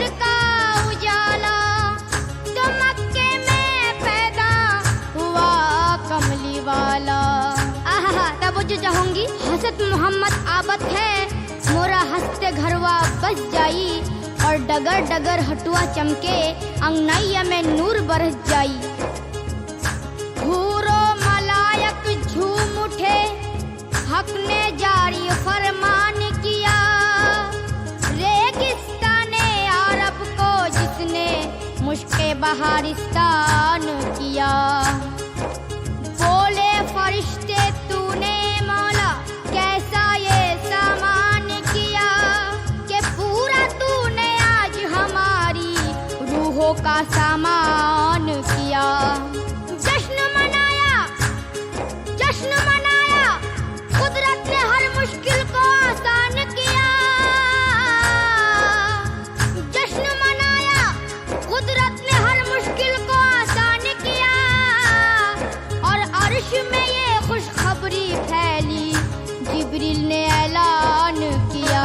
फजर का उजाला, तो मक्के में पैदा हुआ कमली वाला। आहा तब जो चाहूंगी हसरत मोहम्मद आबद है, मोरा हंसते घरवा बस जाई, और डगर डगर हटुआ चमके, अंगनैया में नूर बरस जाई। हूरो मलायक झूम उठे, हक ने जारी फरमान किया, रेगिस्ताने अरब को जिसने मुश्के बहारिस्तान किया। बोले फरिश्ते तूने मौला कैसा ये सामान किया, कि पूरा तूने आज हमारी रूहों का सामान किया। जश्न मनाया, जश्न मनाया, कुदरत ने हर मुश्किल को आसान किया। जश्न मनाया, कुदरत ने हर मुश्किल को आसान किया, और अर्श में ये खुशखबरी फैली, जिब्रील ने ऐलान किया।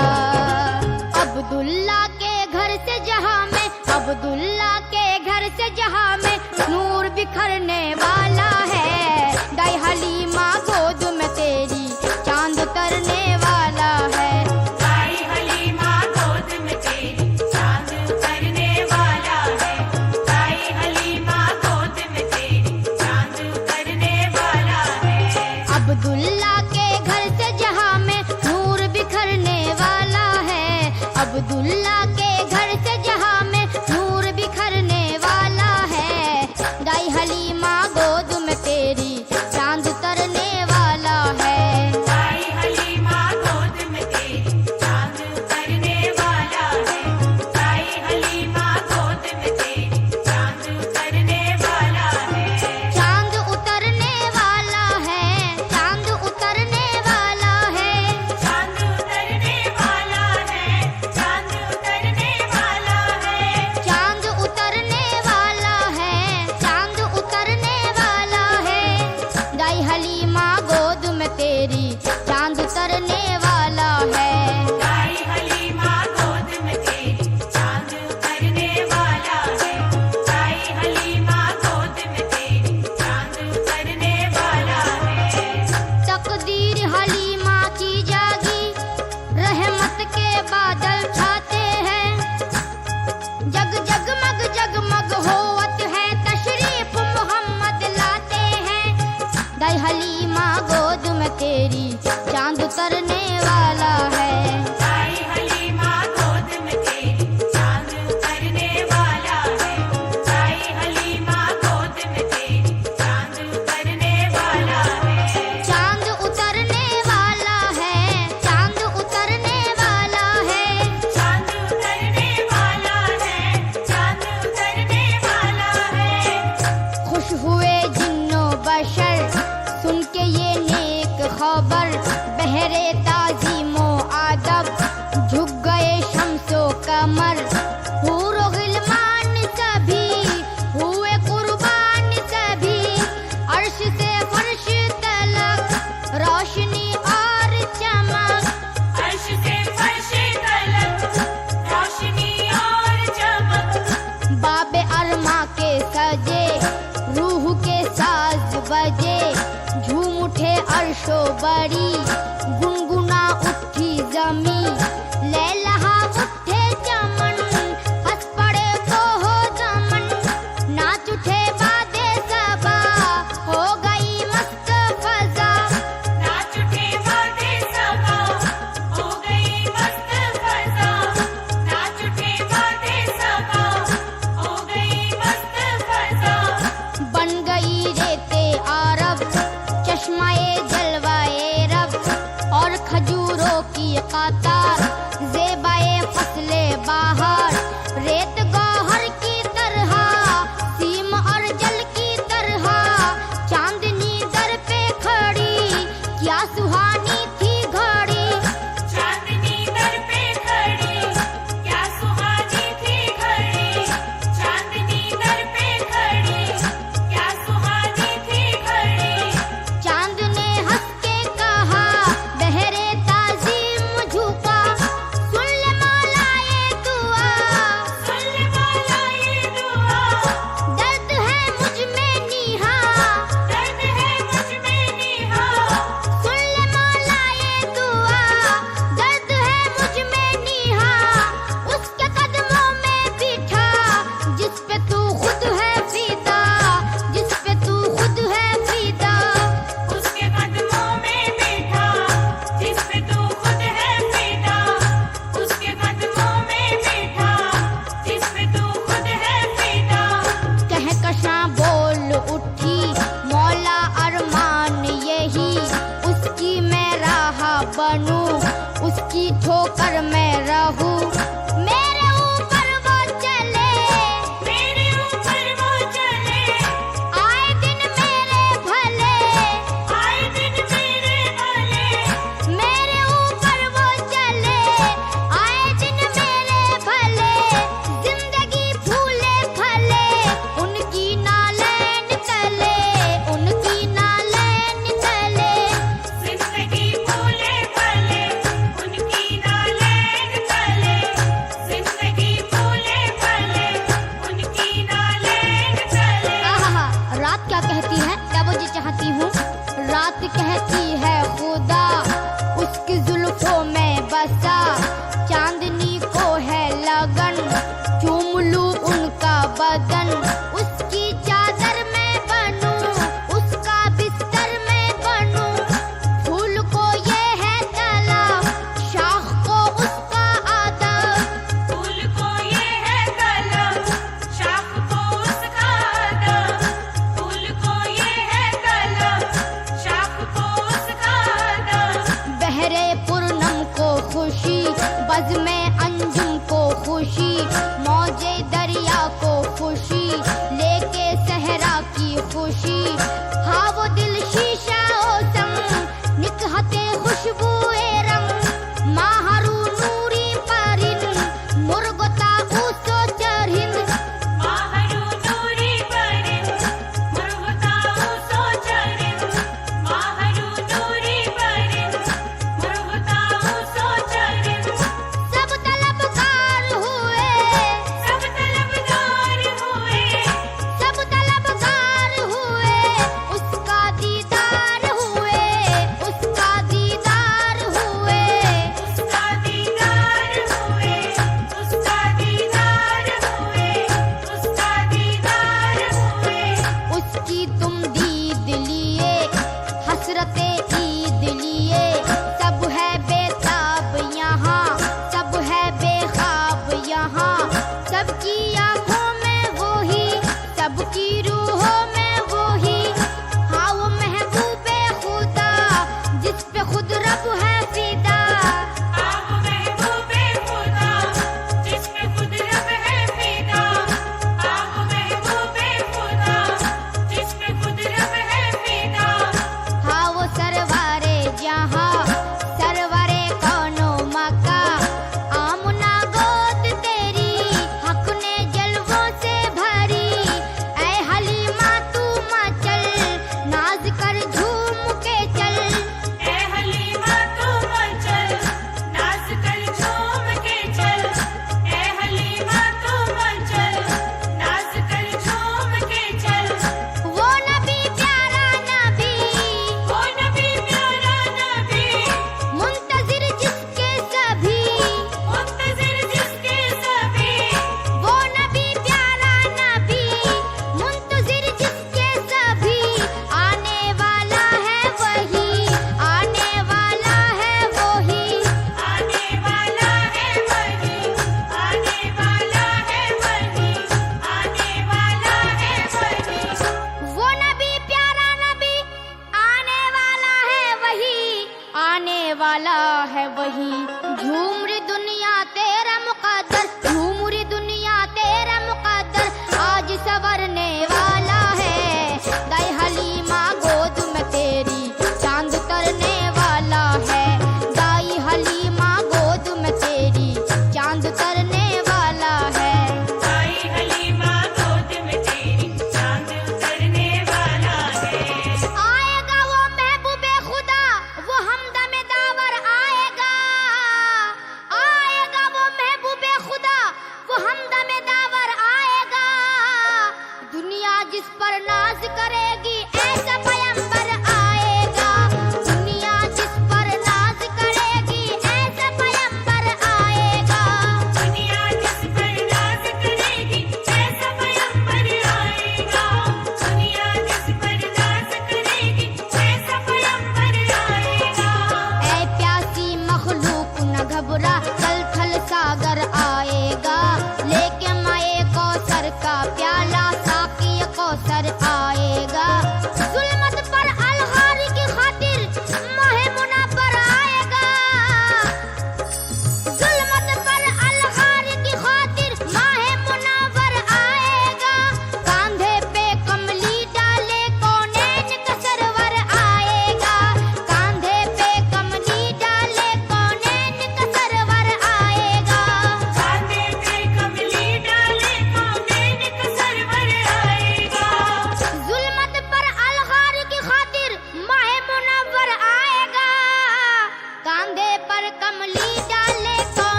अब्दुल्ला के घर से जहां में, अब्दुल्ला के घर से जहां में नूर बिखरने वाला है, दाई हलीमा गोद में तेरी चांद उतरने वाला है। दाई हलीमा गोद में तेरी चांद उतरने वाला है, दाई हलीमा गोद में तेरी चांद उतरने वाला है। अब्दुल्ला के घर से जहां में नूर बिखरने वाला है, अब्दुल्ला के घर से जहां में नूर बिखरने वाला है, दाई हलीमा गोद में तेरी चांद उतरने वाला है। दाई हलीमा गोद में तेरी चांद उतरने वाला है, दाई हलीमा गोद में तेरी चांद उतरने वाला है। चांद उतरने वाला है, चांद उतरने वाला है, चांद उतरने वाला है, चांद उतरने वाला है। चांद उतरने वाला है, चांद उतरने वाला है, दाई हलीमा गोद में तेरी चांद उतरने वाला है। दाई हलीमा गोद में तेरी चांद उतरने वाला है, दाई हलीमा गोद में तेरी चांद उतरने वाला है। तकदीर हलीमा की जागी, रहमत के बादल छाते हैं, जग जगमग जगमग होवत है, तशरीफ मोहम्मद लाते हैं, दाई हलीमा गोद में तेरी चांद उतरने वाला है। दाई हलीमा गोद में तेरी चांद उतरने वाला है, दाई हलीमा गोद में तेरी चांद उतरने वाला है। चांद उतरने वाला है, चांद उतरने वाला है, चांद उतरने वाला है, चांद उतरने वाला है। खुश हुए जिन्नो बशर सुन के ये नेक खबर, बहरे ताजीमो आदब झुक गए शम्सो कमर, हूरो गिलमान सभी हुए कुर्बान सभी, अर्श से फर्श तलक रोशनी और चमक, अर्श से फर्श तलक रोशनी और चमक। बाबे अरमा के सजे रूह के साज बजे, झूम उठे अर्शो बड़ी, गुनगुना उठी जमी, लैलहा उठे चमन, हंस पड़े कोहो दमन, नाच उठे बादे सबा, हो गई मस्त फजा। नाच उठे बादे सबा, हो गई मस्त फजा, नाच उठे बादे सबा, हो गई मस्त फजा। बन गई रेते आरब, चश्माए जलवाए रब,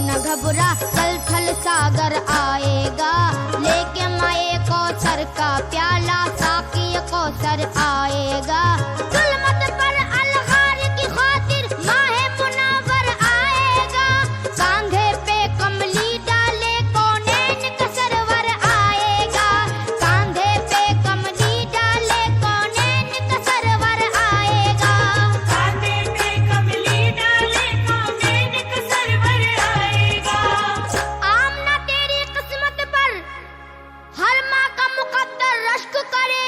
न घबरा, कल थल सागर आएगा, लेके माए कौसर का प्याला, साकी कौसर आएगा। जुल्मत पर अलगार की खातिर माहे मुनव्वर आएगा, कांधे पे कमली डाले कौनैन का सरवर आएगा, कांधे पे कमली डाले कौनैन का सरवर आएगा, कांधे पे कमली डाले कौनैन का सरवर आएगा। आमना तेरी किस्मत पर हर माँ का मुकद्दर रश्क करे,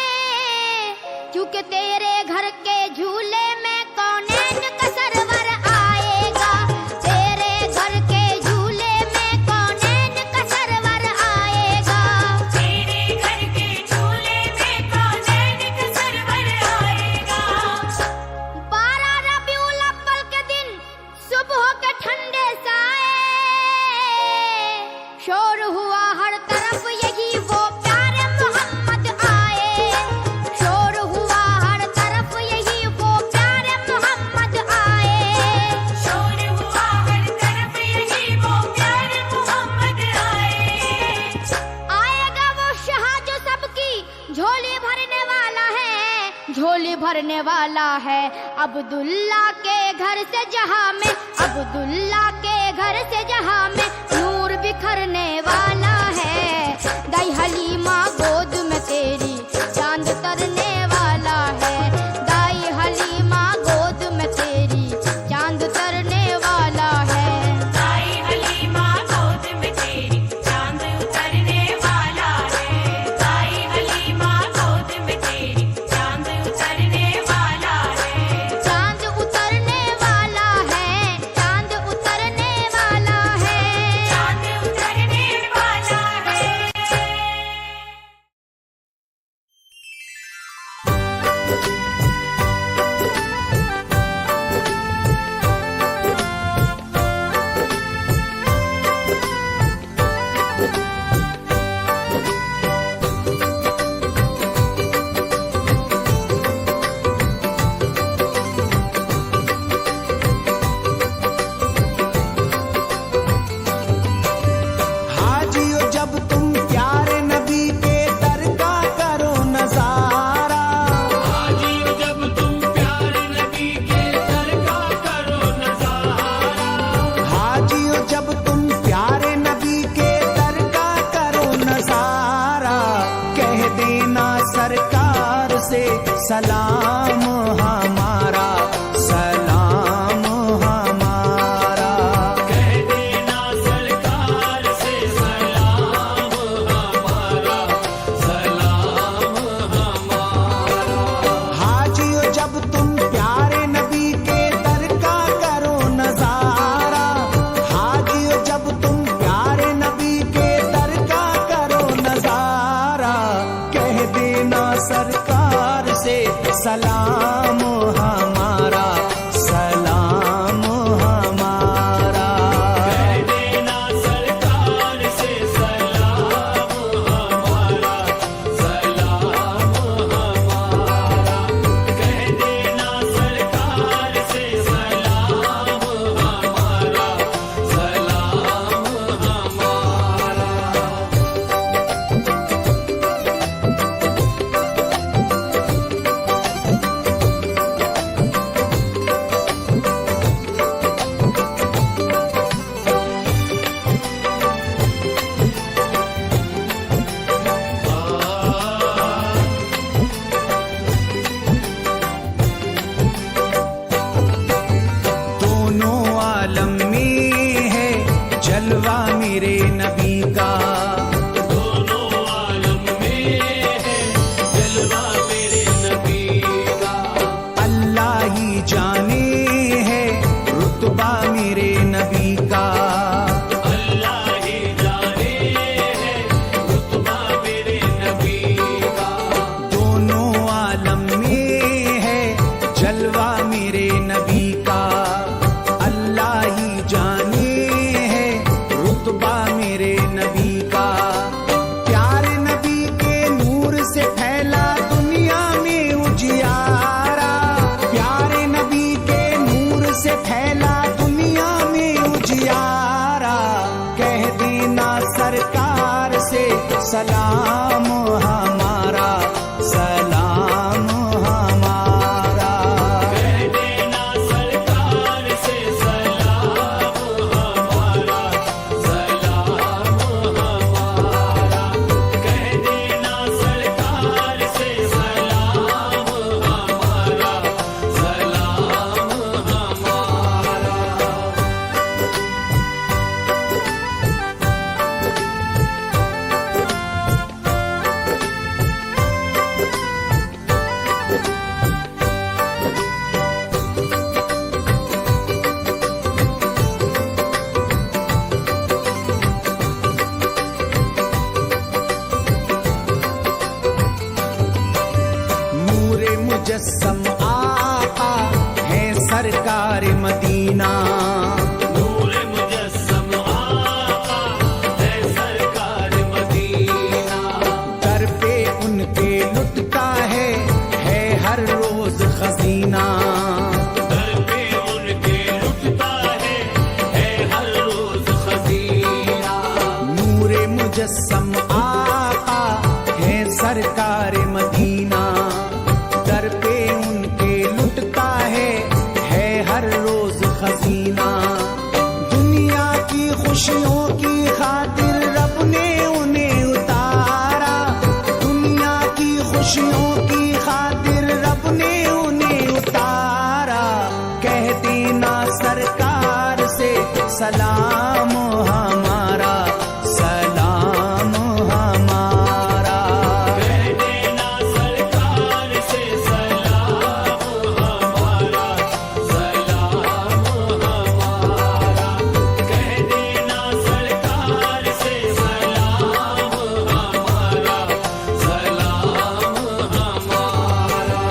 क्योंकि तेरे घर के झूले में कौनैन का सरवर आएगा, तेरे घर के झूले में कौनैन का सरवर आएगा। तेरे घर के झूले में कौनैन का सरवर आएगा। 12 रबीउल अव्वल के दिन सुबह के ठंडे साए, शोर हुआ हर तरफ यही वो प्यारे मोहम्मद आए, शोर हुआ हर तरफ यही वो प्यारे मोहम्मद आए, शोर हुआ हर तरफ यही वो प्यारे मोहम्मद आए। आएगा वो शाह जो सबकी झोली भरने वाला है, झोली भरने वाला है। अब्दुल्ला के घर से जहां में, अब्दुल्ला के घर से जहां में नूर बिखरने वाला है। दाई हलीमा गोद में तेरी चांद तरने वाला है, दाई हलीमा गोद में तेरी चांद तरने वाला है। दाई हलीमा गोद में तेरी चांद उतरने वाला है, दाई हलीमा गोद में तेरी चांद उतरने वाला है। चांद उतरने वाला है, चांद उतरने वाला है, चांद उतरने वाला है। हाजियो जब तुम प्यारे नबी के दर का करो नजारा, हाजियो जब तुम प्यारे नबी के दर का करो नजारा, हाजियो जब तुम प्यारे नबी के दर का करो नजारा, कह देना सरकार से सलाम हमारा, सलाम हमारा। कह देना सरकार से सलाम हमारा, सलाम हमारा। हाजियो जब तुम प्यारे नबी के दर का करो नजारा, हाजियो जब तुम प्यारे नबी के दर का करो नजारा, कह देना सरकार से सलाम हमारा, सलाम हमारा। कह देना सरकार से सलाम हमारा, सलाम हमारा। कह देना सरकार से सलाम हमारा, सलाम हमारा। दोनों आलम में है जलवा मेरे नबी का, दोनों आलम में है जलवा मेरे नबी का, अल्लाह ही जाने है रुतबा मेरे नबी का, अल्लाह ही जाने है रुतबा मेरे नबी का। दोनों आलम में है जलवा मेरे नबी का, अल्लाह ही जाने है रुतबा मेरे नबी का। सलाम हमारा, सलाम हमारा। कह देना सरकार से सलाम हमारा, सलाम हमारा। कह देना सरकार से सलाम हमारा, सलाम हमारा। नूरे मुजस्सम आका है सरकार मदीना, नूर मुजस्सम आका है सरकार मदीना। दर पे उनके लुटता है हर रोज खजीना। दर पे उनके लुटता है हर रोज खजीना। नूरे मुजस्सम आका है सरकार मदीना, दर पे उनके लुटता है हर रोज खजीना। दुनिया की खुशियों की खातिर रब ने उन्हें उतारा, दुनिया की खुशियों की खातिर रब ने उन्हें उतारा। कह देना सरकार से सलाम हमारा, सलाम हमारा। कह देना सरकार से सलाम हमारा, सलाम हमारा। कह देना सरकार से सलाम हमारा, सलाम हमारा।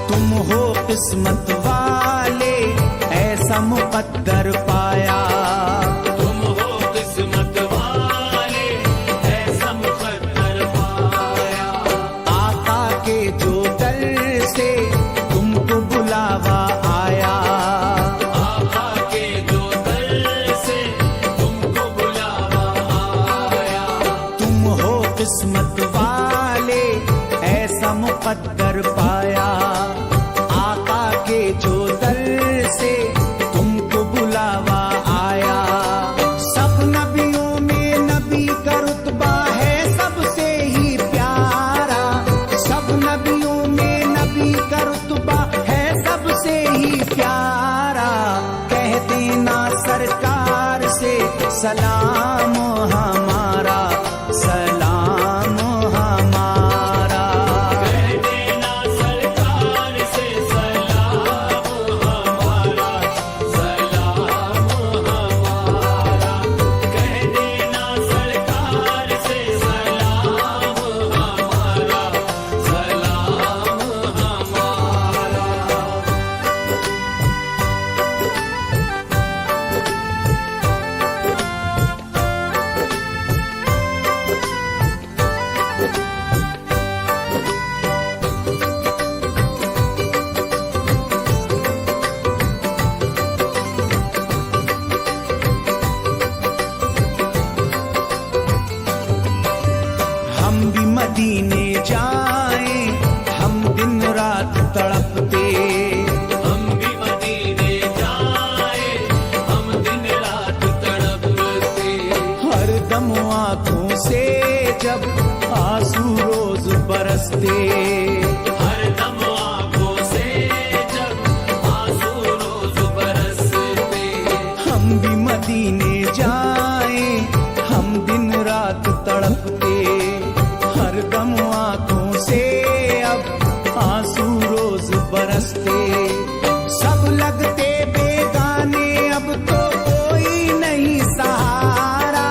तुम हो किस्मत वाले ऐसा मुकद्दर पाया, तुम हो किस्मत वाले ऐसा मुकद्दर पाया। आका के जो दर से तुमको बुलावा आया। आका के जो दर से तुमको बुलावा आया। तुम हो किस्मत वाले ऐसा मुकद्दर पाया, आका के जो दर से तुमको बुलावा आया। सब नबियों में नबी का रुतबा है सबसे ही प्यारा, सब नबियों में नबी का रुतबा है सबसे ही प्यारा। कह देना सरकार से सलाम हमारा, सलाम हमारा। कह देना सरकार से सलाम हमारा, सलाम हमारा। कह देना सरकार से सलाम हमारा, सलाम हमारा। हम भी मदीने जाएं, हम दिन रात तड़पते। हम भी मदीने जाए, हम दिन रात तड़पते। हर दम आंखों से जब आंसू रोज बरसते। हर दम आंखों से जब आंसू रोज बरसते। हम भी मदीने जाएं, हम दिन रात तड़पते। हर दम आंखों से अब आंसू रोज बरसते। सब लगते बेगाने अब तो कोई नहीं सहारा,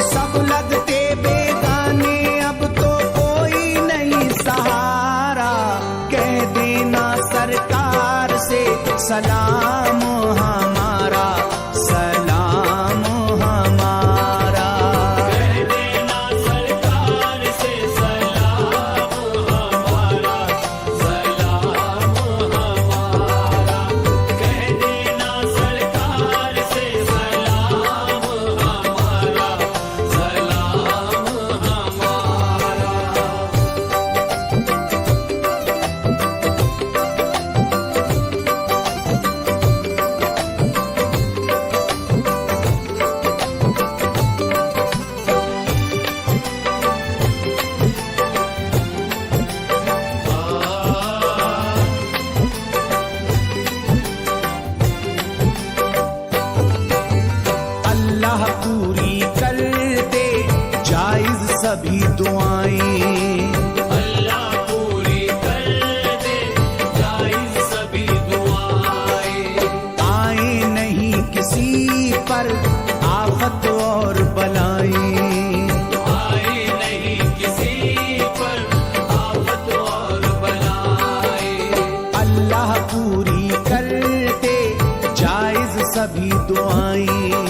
सब लगते बेगाने अब तो कोई नहीं सहारा। कह देना सरकार सलाम हमारा, सलाम हमारा। कह देना सरकार से सलाम हमारा, सलाम हमारा। कह देना सरकार से सलाम हमारा, सलाम हमारा। अल्लाह पूरी कर दे जायज सभी दुआएं, अल्लाह पूरी कर दे जायज सभी दुआएं। आए नहीं किसी पर आफत और बलाएं। आए नहीं किसी पर आफत और बलाएं। अल्लाह पूरी कर दे जायज सभी दुआएं,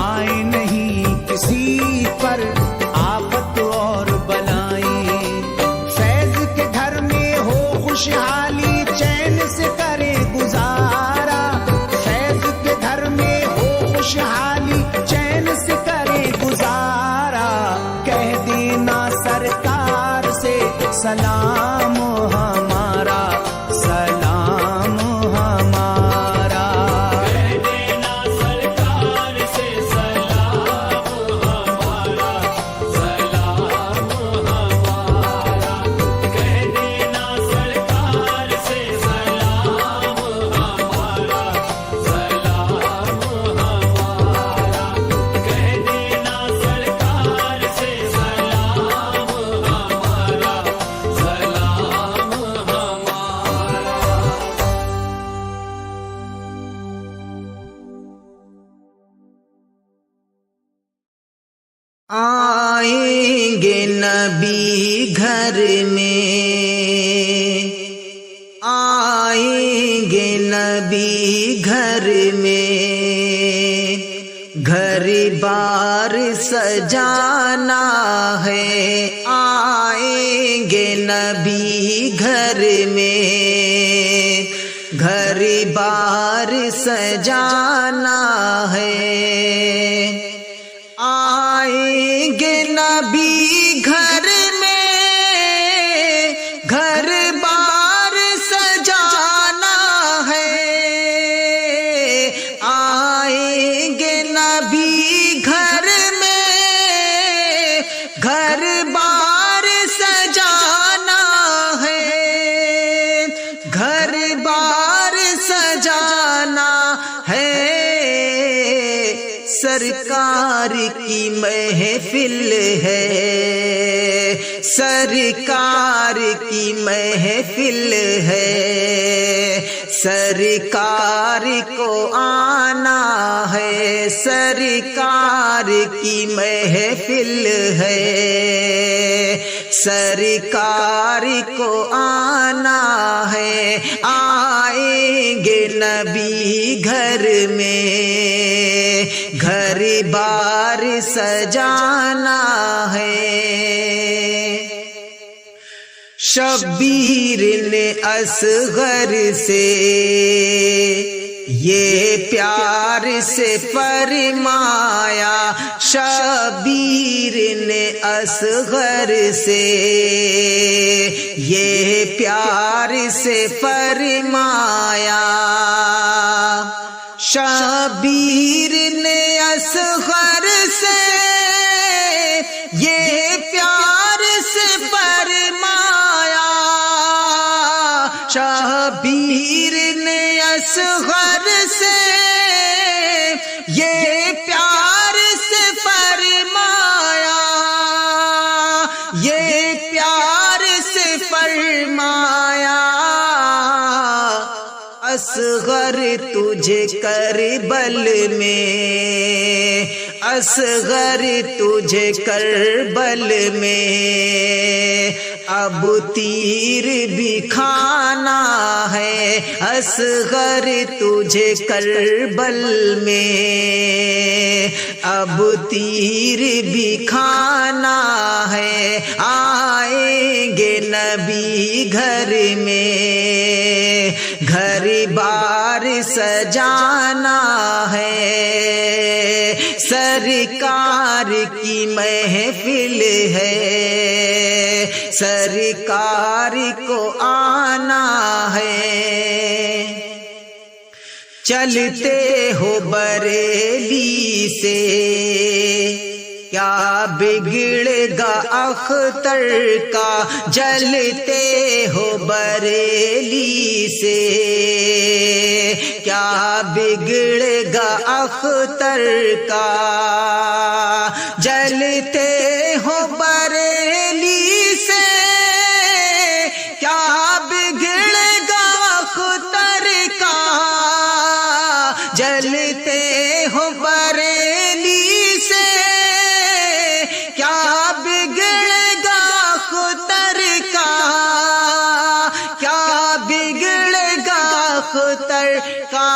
आए नहीं किसी पर आफत और बलाएं। फैज के घर में हो खुशहाली, चैन से करे गुजारा। फैज के घर में हो खुशहाली, चैन से करे गुजारा। कह देना सरकार से सलाम हमारा, सलाम हमारा। कह देना सरकार से सलाम हमारा, सलाम हमारा। कह देना सरकार से सलाम हमारा, सलाम हमारा। कह देना सरकार से सलाम हमारा, सलाम हमारा। आएंगे नबी घर में, आएंगे नबी घर में। घर बार सजाना है, आएंगे नबी घर में। घर बार सजाना है, आएंगे नबी घर में। घर बार सजाना है, आएंगे नबी घर में। घर बार सजाना है, घर बार सजाना है। सरकार की महफिल है, सरकार की महफिल है। सरकार को आना है, सरकार की महफिल है। सरकार को आना है, आएंगे नबी घर में। घर बार सजाना है। शब्बीर ने असगर से ये प्यार से फरमाया। शब्बीर ने असगर से ये प्यार से फरमाया। शब्बीर ने असगर से ये प्यार से फरमाया। शब्बीर ने असगर से ये प्यार से फरमाया। ये प्यार से फरमाया। असगर तुझे करबल में, असगर तुझे करबल में, अब तीर भी खाना है असगर तुझे करबल में, अब तीर भी खाना है आएंगे नबी घर में, घर बार सजाना है सरकार की महफिल है, सरकार को आना है। चलते हो बरेली से क्या बिगड़ेगा अख्तर का, जलते हो बरेली से क्या बिगड़ेगा अख्तर का, जलते हो बरेली से क्या बिगड़ेगा अख्तर का, जलते हो बरेली से क्या बिगड़ेगा अख्तर का, क्या बिगड़ेगा अख्तर का।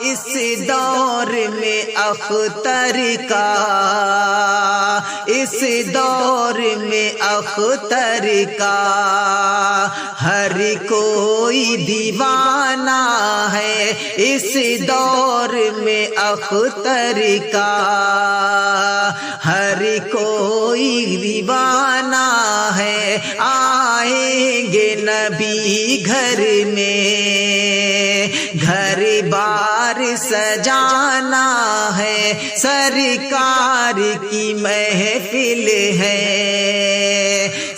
इस दौर में अख्तर का, इस दौर में अख्तर का हर कोई दीवाना है, इस दौर में अख्तर का हर कोई दीवाना है। आएंगे नबी घर में, घर बार सजाना है, सरकार की महफिल है,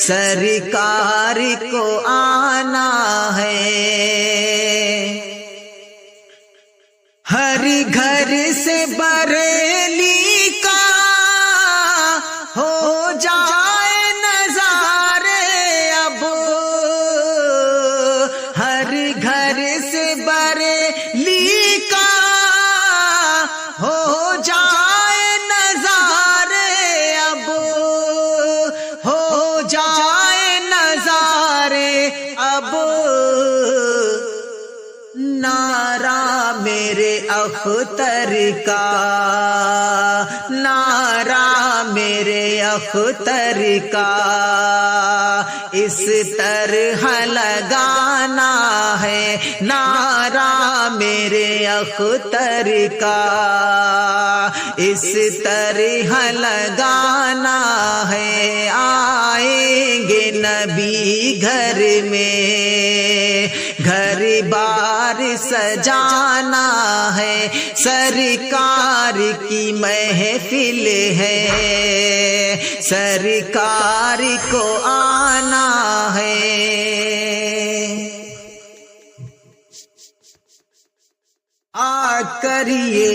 सरकार को आना है। हर घर से बरेली का हो जाए नजारे अब, हर घर से बरेली का हो जाए नजारे अब, हो जाए नजारे अब। नारा मेरे अख्तर का, नारा मेरे अख्तर का इस तरह लगाना है, नारा मेरे अख्तर का इस तरह लगाना है। आएंगे नबी घर में, घर बार सजाना है, सरकार की महफिल है, सरकार को आना है। आकर ये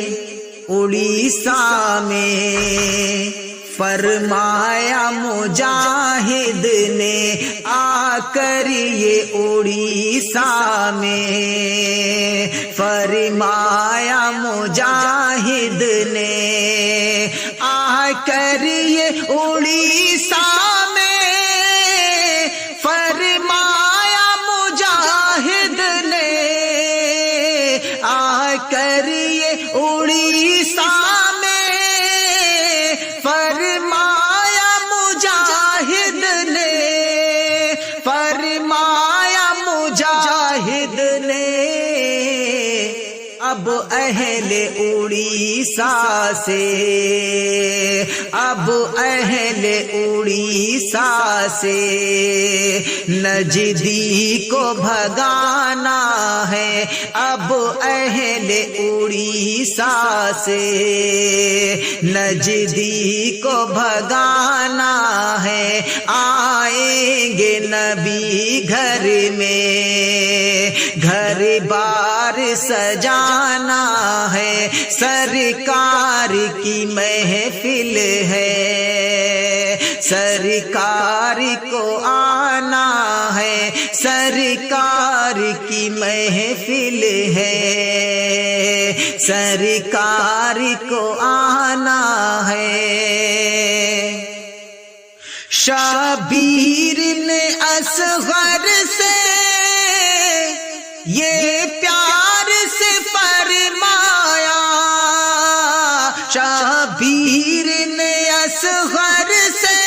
उड़ीसा में फरमाया मुजाहिद ने, आकर ये उड़ीसा में फरमाया मुजाहिद ने, आकर ये उड़ीसा में फरमाया मुजाहिद ने, आकर ये उड़ीसा फरमाया मुजाहिद ने, फरमाया मुजाहिद ने। अब अहले उड़ीसा से, अब अहले उड़ीसा से नजदी को भगाना है, अब अहले उड़ीसा से नजदी को भगाना है। आएंगे नबी घर में, घर बार सजाना है, सरकार की महफिल है, सरकार को आना है, सरकार की महफिल है, सरकार को आना है। शबीर असगर से ये प्यार से फरमाया, शबीर ने असगर से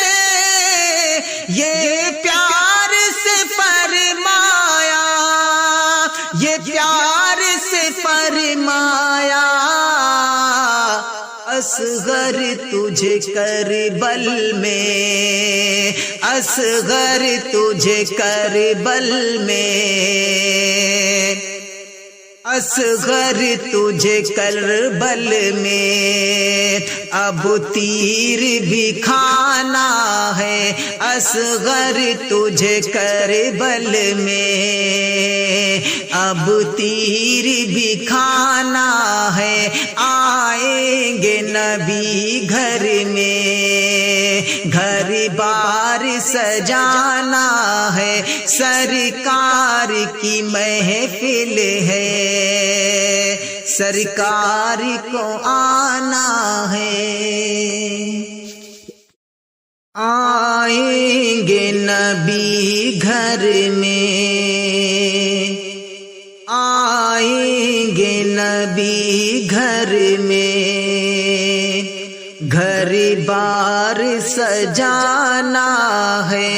ये प्यार से फरमाया, ये प्यार से फरमाया, असगर तुझे करबल में, असगर तुझे करबल में, असगर तुझे करबल में अब तीर भी खाना है, असगर तुझे करबल में अब तीर भी खाना है, आएंगे नबी घर में, घर बार सजाना है, सरकार की महफिल है, सरकार को आना है, आएंगे नबी घर में, आएंगे नबी घर में, घर बार सजाना है,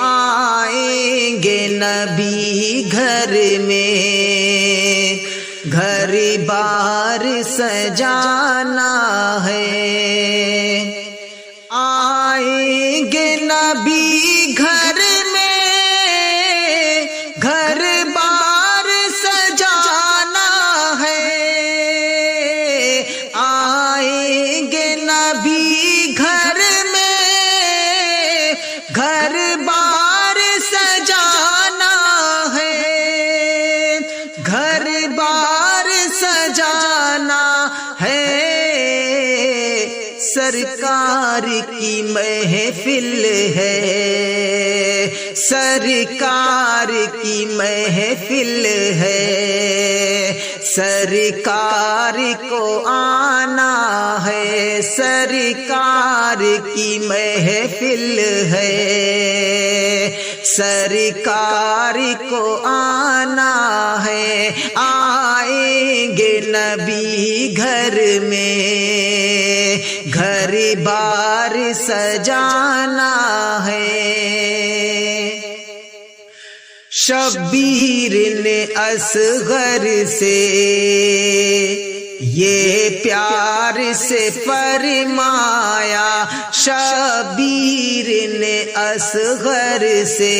आएंगे नबी घर में, घर बार सजाना है, आएंगे नबी घर में, घर बार सजाना है, आएंगे नबी घर में, घर बार सजाना है, घर बार सजाना है, सरकार की महफिल है, सरकार की महफिल है, सरकार को आना है, सरकार की महफिल है, सरकार को आना है, आएंगे नबी घर में, घर बार सजाना है। शब्बीर ने असगर से ये प्यार से फरमाया, शब्बीर ने असगर से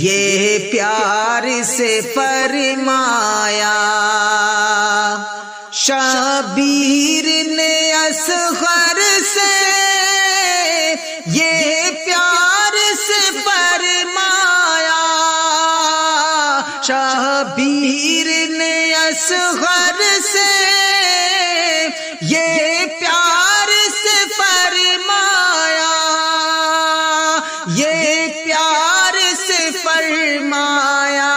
ये प्यार से फरमाया, शब्बीर ने असगर से ये प्यार से फरमाया, शब्बीर ने असगर से ये प्यार से फरमाया, ये प्यार से फरमाया,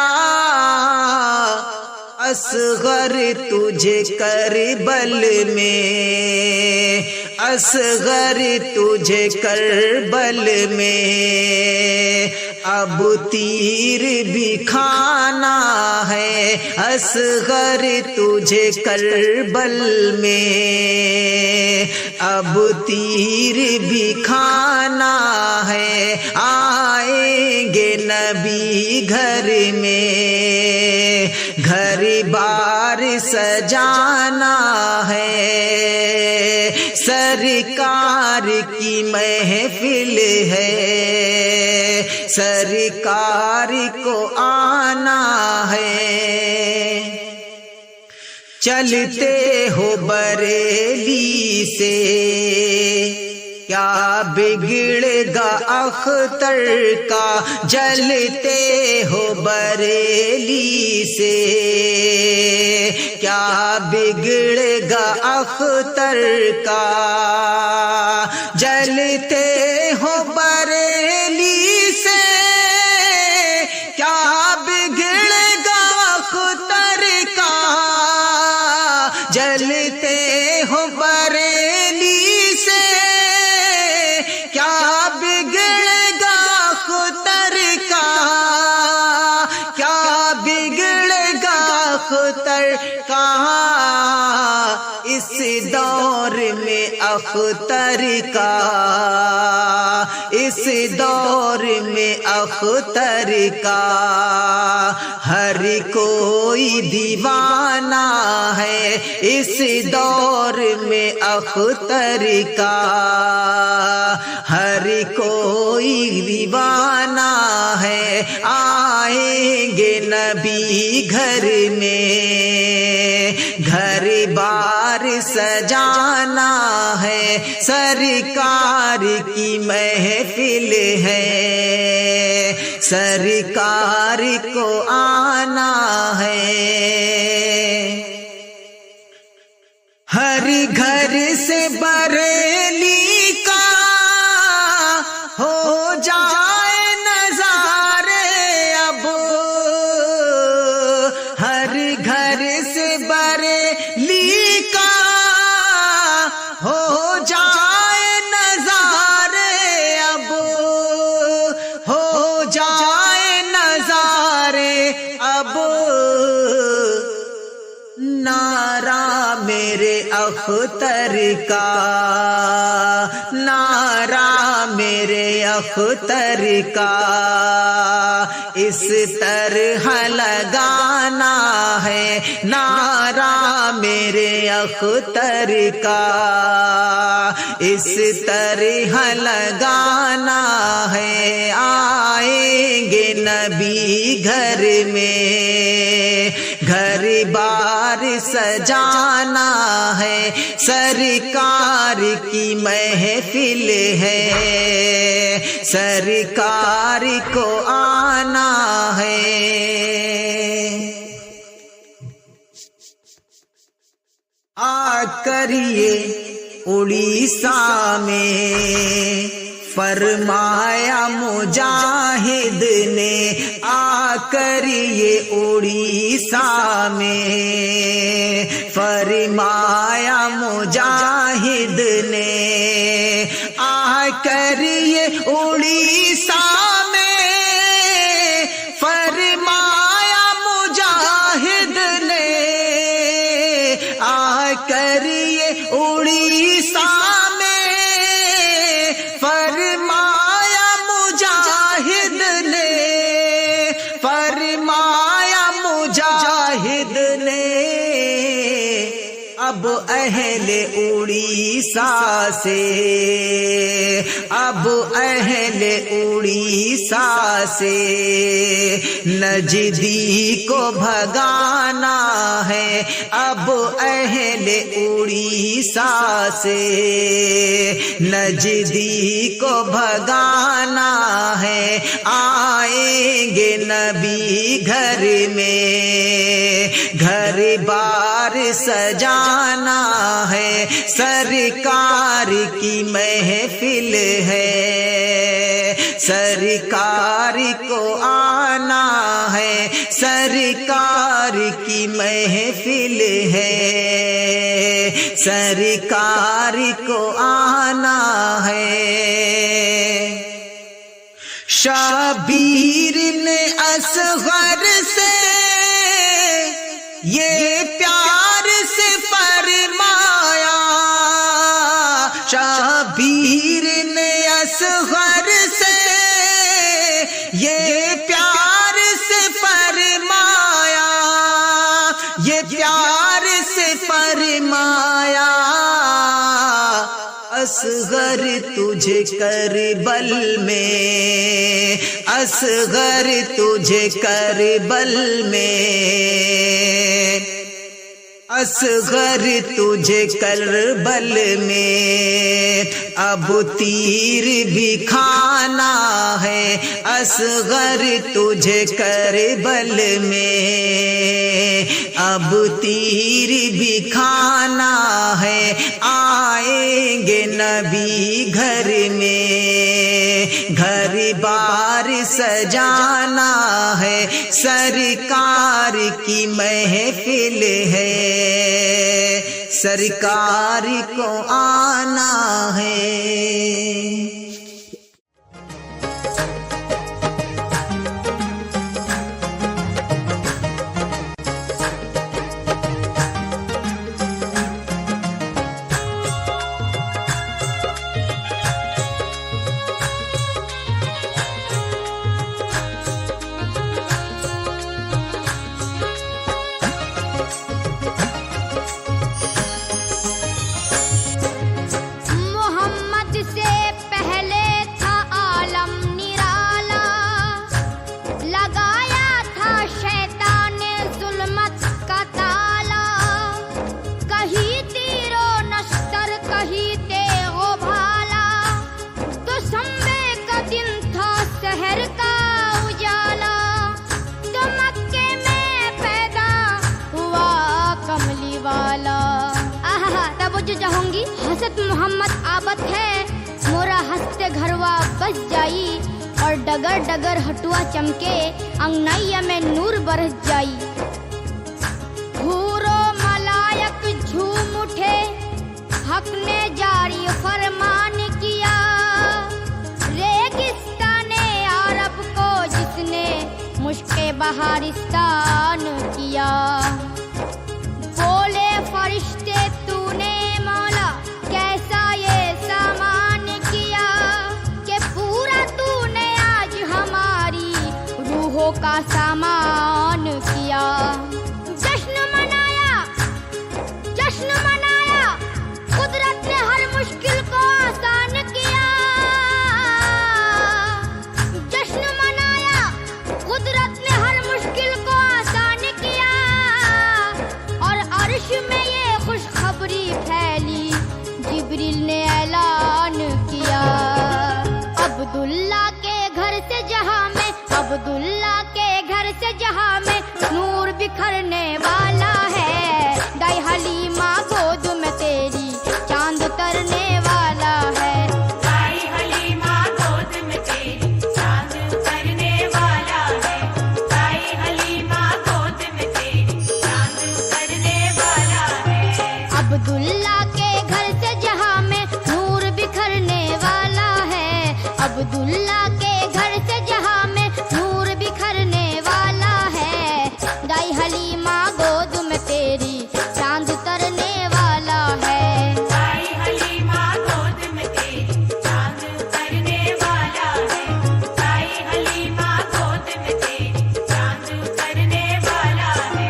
असगर तुझे करबल में, असगर तुझे करबल में अब तीर भी खाना है, असगर तुझे करबल में अब तीर भी खाना है, आएंगे नबी घर में, घर बार सजाना है, सरकार की महफिल है, सरकार को आना है। चलते हो बरेली से क्या बिगड़ेगा अख्तर का, जलते हो बरेली से क्या बिगड़ेगा अख्तर का, जलते हो बरेली से क्या बिगड़ेगा अख्तर का, जलते हो बरेली से क्या बिगड़ेगा खुद का इस दौर में अख्तर का, इस दौर में अख्तर का हर कोई दीवाना है। इस दौर में अख्तर का हर कोई दीवाना है। आएंगे नबी घर में, घर बार सजाना है। सरकार की महफिल है, सरकार को आना है। हर घर से बरेली का हो जाए नजारे अब, हर घर से बरेली का हो जाए नजारे अब, हो जाए नजारे अब। नारा मेरे अख्तर का, नारा मेरे अख्तर का इस तरह लगाना है। नारा मेरे अख्तर का इस तरह लगाना है। आएंगे नबी घर में, घर बार सजाना है। सरकार की महफिल है, सरकार को आना है। आकर ये उड़ीसा में फरमाया मुजाहिद ने, आकर ये उड़ीसा में फरमाया मुजाहिद ने। आकर ये उड़ीसा में फरमाया मुजाहिद ने, आकर ये उड़ीसा फरमाया मुजाहिद ने, फरमाया मुजाहिद ने। अब अहले उड़ीसा से, अब अहले उड़ीसा से नजदी को भगाना है। अब अहले उड़ीसा से नजदी को भगाना है। आएंगे नबी घर में, घर बार सजाना है। सरकार की महफिल है, सरकार को आना है। सरकार की महफिल है, सरकार को आना है। शाबीर ने असगर से ये प्यार से फरमाया, शाबीर ने असगर से ये प्यार से फरमाया, ये प्यार से फरमाया। असगर तुझे करबल में, असगर तुझे करबल में, असगर तुझे करबल में अब तीर भी खाना है। असगर तुझे करबल में अब तीर भी खाना है। आएंगे नबी घर में, घर बार सजाना है। सरकार की महफिल है, सरकार को आना है। फुर्सत मोहम्मद आबत है, मोरा हंसते घरवा बस जाई, और डगर डगर हटुआ चमके, अंगनैया में नूर बरस जाई। हूरो मलायक झूम उठे, हक ने जारी फरमान किया, रेगिस्ताने अरब को जिसने मुश्के बहारिस्तान किया। बोले फरिश्ते तूने मौला कैसा ये सामान किया, कि पूरा तूने आज हमारी रूहों का सामान किया। जश्न मनाया, कुदरत ने हर मुश्किल को आसान किया। जश्न मनाया, कुदरत ने हर मुश्किल को आसान किया, और अर्श में ये खुशखबरी फैली, जिब्रील ने ऐलान किया। अब्दुल्ला के घर से जहां में, अब्दुल्ला के घर से जहां में नूर बिखरने वाला है। दाई हलीमा गोद में तेरी चांद उतरने वाला है। दाई हलीमा गोद में तेरी चांद उतरने वाला है। दाई हलीमा गोद में तेरी चांद उतरने वाला है। अब्दुल्ला के घर से जहां में नूर बिखरने वाला है। अब्दुल्ला के घर से जहां में नूर बिखरने वाला है। दाई हलीमा गोद में तेरी चांद उतरने वाला है। दाई हलीमा गोद में तेरी चांद उतरने वाला है। दाई हलीमा गोद में तेरी चांद उतरने वाला है।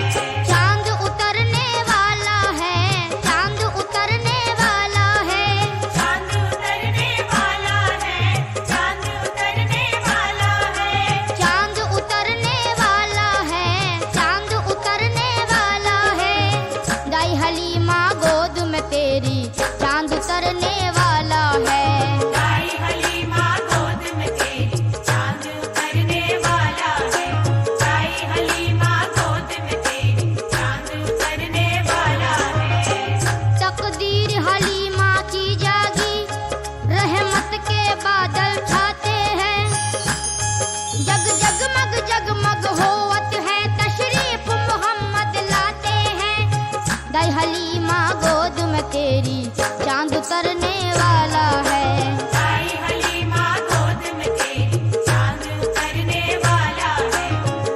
चांद उतरने वाला है, चांद उतरने वाला है। चांद उतरने वाला है। चांद उतरने वाला है। चांद उतरने वाला है, चांद उतरने वाला है। दाई हलीमा गोद में तेरी चांद उतरने वाला है। दाई हलीमा गोद में तेरी चांद उतरने वाला है। दाई हलीमा गोद में तेरी चांद उतरने वाला है। तकदीर हलीमा की जागी, रहमत के बादल छाते हैं। जगमग होवत है, तशरीफ मोहम्मद लाते हैं। दाई हलीमा गोद में तेरी चांद उतरने वाला है। दाई हलीमा गोद में तेरी चांद उतरने वाला है।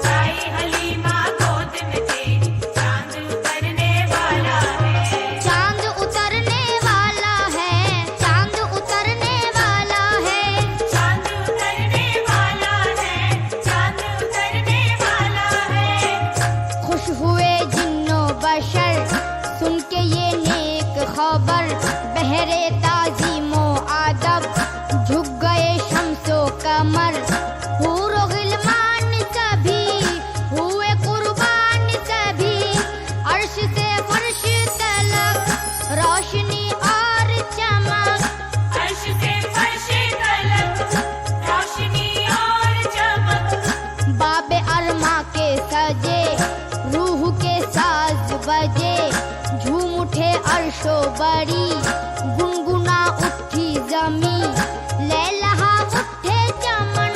दाई हलीमा गोद में तेरी चांद उतरने वाला है। चांद उतरने वाला है, चांद उतरने वाला है। चांद उतरने वाला है। चांद उतरने वाला है। खुश हुए जिन्नो बशर सुन के ये नेक खबर, बहरे ताजीमो आदब झुक गए शम्सो कमर। हूरो गिलमान सभी हुए कुर्बान सभी, अर्श से फर्श तलक रोशनी और चमक। अर्श से फर्श तलक रोशनी और चमक। बाबे अरमा के सजे रूह के साज बजे, झूम उठे अर्शो बड़ी गुनगुना उठी जमी। लैलहा उठे चमन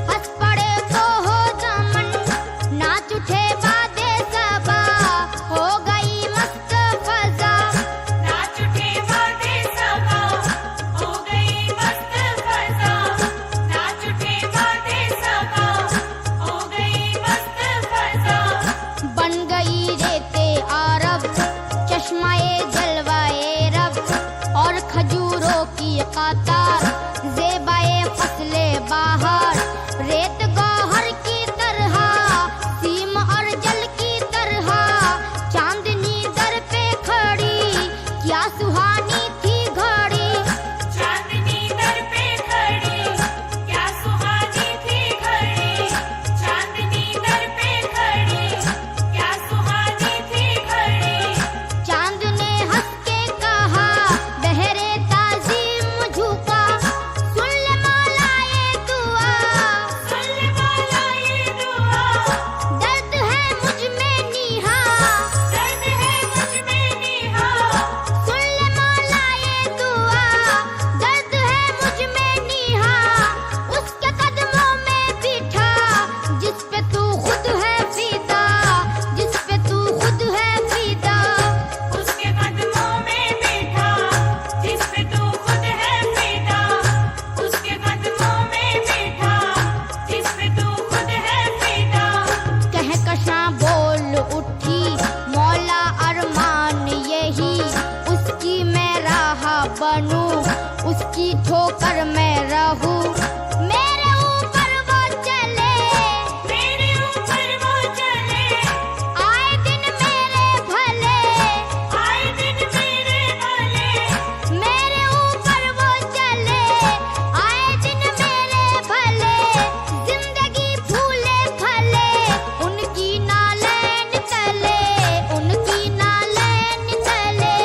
हंस पड़े को हो दमन, नाच उठे बादे सबा हो गई मस्त फजा। नाच उठे बादे सबा हो गई मस्त फजा। नाच उठे बादे सबा हो गई मस्त फजा। बन गई रेते अरब चश्माए जलवाए रब, और खजूरों की काता पर मैं रहूं, मेरे ऊपर वो चले, मेरे ऊपर वो चले, आए दिन मेरे भले, आए दिन मेरे भले, मेरे ऊपर वो चले, आए दिन मेरे भले, जिंदगी फूले फले, उनकी नालैन तले, उनकी नालैन तले,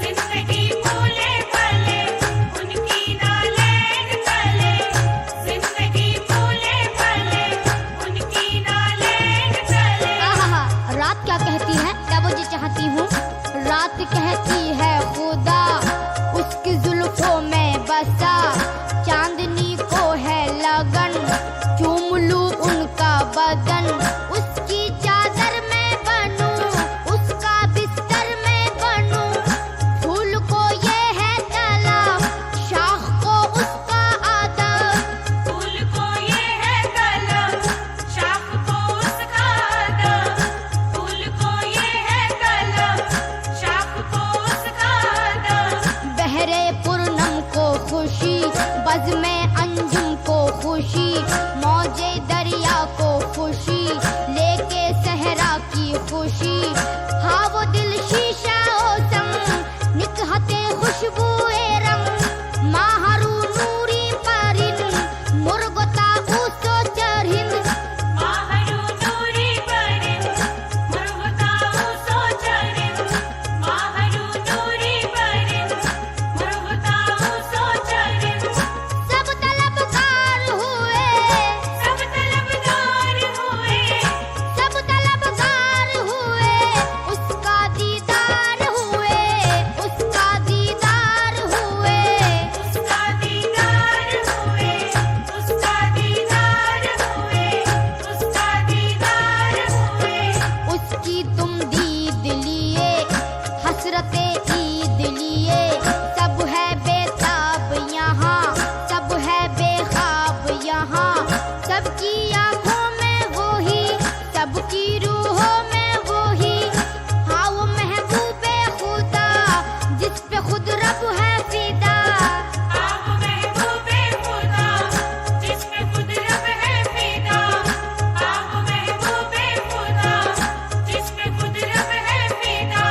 जिंदगी फूले फले, उनकी नालैन तले, जिंदगी फूले फले, उनकी नालैन तले। आहा, रात क्या कहती है, क्या वो जी चाहती हूँ, रात कहती है खुदा उसकी जुल्फों में बसा, चांदनी को है लगन, चूम लूं उनका बदन, उसकी चादर में बनूं, उसका बिस्तर में बनूं, फूल को ये है तलब, शाख को उसका अदब, फूल को ये है तलब, शाख को उसका अदब, फूल को ये है तलब, शाख को उसका अदब। बहरे पूर्णम को खुशी, बज़ में अंजुम को खुशी, मौजे दरिया को खुशी, लेके सहरा की खुशी, हाँ वो दिल शीशा ओ संग, निकहते खुशबुए रंग, माहरू नूरी परिन, मुर्गता ऊसो चरिन, माहरू नूरी परिन, मुर्गता ऊसो चरिन, माहरू नूरी परिन, मुर्गता ऊसो चरिन। सब तलबगार हुए, सब तलबगार हुए, सब तलबगार हुए, उसका दीदार हुए, उसका दीदार हुए, उसका दीदार हुए, उसका दीदार हुए, उसका दीदार हुए। उसकी तुम दीद लिए, हसरते ईद लिए, सब है बेताब यहाँ, सब है बेखाब यहाँ, सबकी आंखों में वो ही, सबकी रूहों में वो ही, हाँ वो महबूबे खुदा, जिस पे खुद रब है फिदा, आप महबूबे खुदा, जिस पे खुद रब है फिदा, आप महबूबे खुदा, जिस पे खुद रब है फिदा।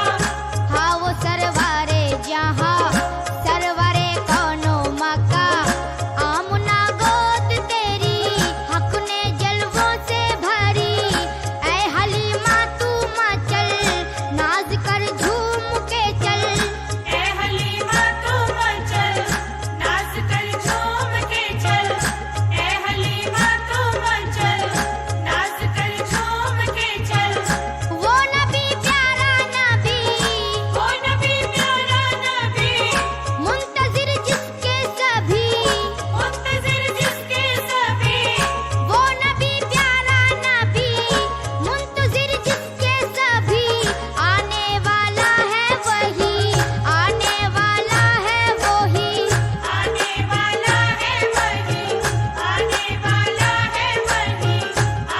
हाँ वो सरवारे जहाँ, सरवारे कौनो मका, आमुना गोद तेरी, हक ने जलवों से भरी, ऐ हलीमा तू मचल, नाज कर झूम के चल, ए हलीमा तू मचल, नाच कर झूम के चल, ए हलीमा तू मचल, नाच कर झूम के चल। वो नबी प्यारा नबी, ओ नबी प्यारा नबी, मुंतजिर जिसके सभी, मुंतजिर जिसके सभी, वो नबी प्यारा नबी, मुंतजिर जिसके सभी, आने वाला है वही, आने वाला है वही, आने वाला है वही, आने वाला है वही,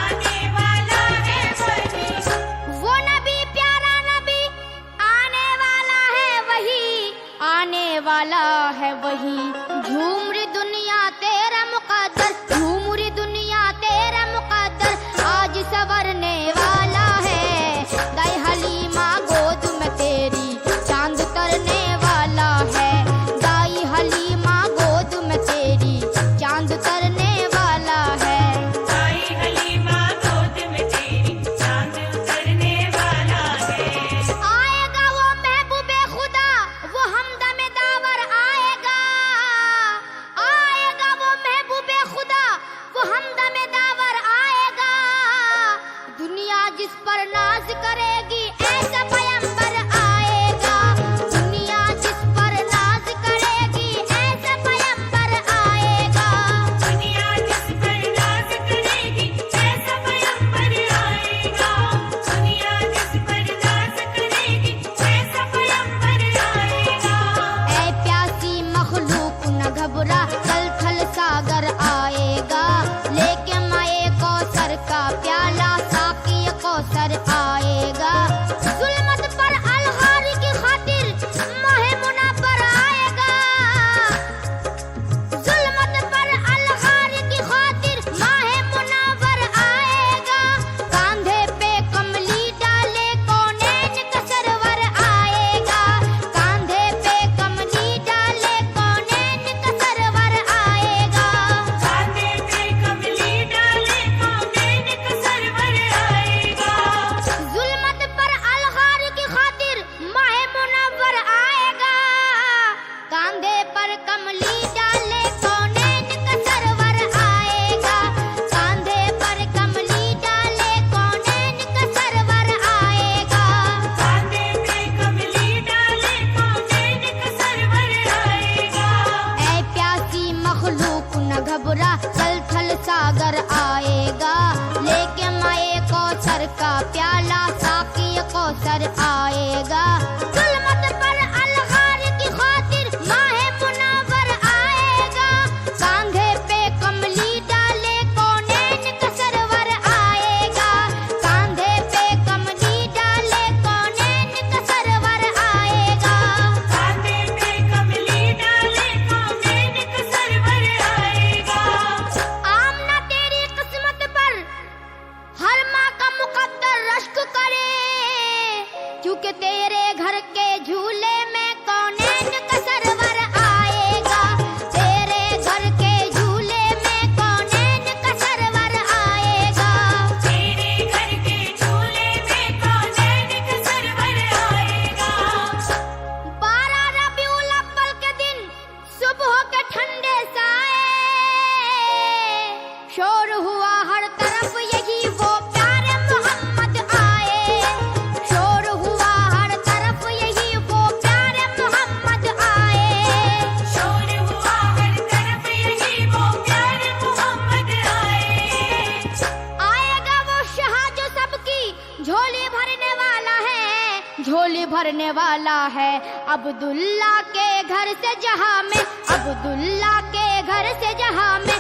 आने वाला है वही। वो नबी प्यारा नबी, आने वाला है वही, आने वाला है वही, झूम रही दुनिया तेरा मुकद्दर, झूम रही दुनिया तेरा मुकद्दर, आज संवरने वाला है, दाई हलीमा गोद में तेरी, चांद तरने वाला है, दाई हलीमा गोद में तेरी, चांद तरने वाला है। आई हलीमा गोद में तेरी, चांद उतरने वाला है। आएगा वो महबूबे खुदा, वो हमदमे दावर आएगा, आएगा वो महबूबे खुदा, वो हमदमे दावर आएगा, दुनिया जिस पर नाज करेगी, ऐसा पैगंबर आएगा, दुनिया जिस पर नाज करेगी, ऐसा पैगंबर आएगा, दुनिया जिस पर नाज करेगी, ऐसा पैगंबर आएगा, दुनिया जिस पर नाज करेगी, ऐसा पैगंबर आएगा। ऐ प्यासी मखलूक न घबरा, थल थल सागर आएगा, लेके माए कौसर का प्याला, साकी कौसर आएगा, जुल्मत पर अलहारी की खातिर माहे मुना पर आएगा, मुनव्वर आएगा। जुल्मत पर अलगार की खातिर माहे मुनव्वर आएगा। कांधे पे कमली डाले कौनैन का सरवर आएगा। कांधे पे कमली डाले कौनैन का सरवर आएगा। कांधे पे कमली डाले कौनैन का सरवर आएगा। आमना तेरी किस्मत पर हर माँ का मुकद्दर रश्क करे, क्योंकि तेरे घर के झूले में कौनैन का सरवर आएगा। तेरे घर के झूले में कौनैन का सरवर आएगा। तेरे घर के झूले में कौनैन का सरवर आएगा। 12 रबीउल अव्वल के दिन सुबह के ठंडे साए, शोर हुआ हर तरफ यही वो प्यारे मोहम्मद आए। शोर हुआ हर तरफ यही वो प्यारे मोहम्मद आए। शोर हुआ हर तरफ यही वो प्यारे मोहम्मद आए। आएगा वो शाह जो सबकी झोली भरने वाला है। झोली भरने वाला है अब्दुल्ला के घर से जहां में। अब्दुल्ला के घर से जहां में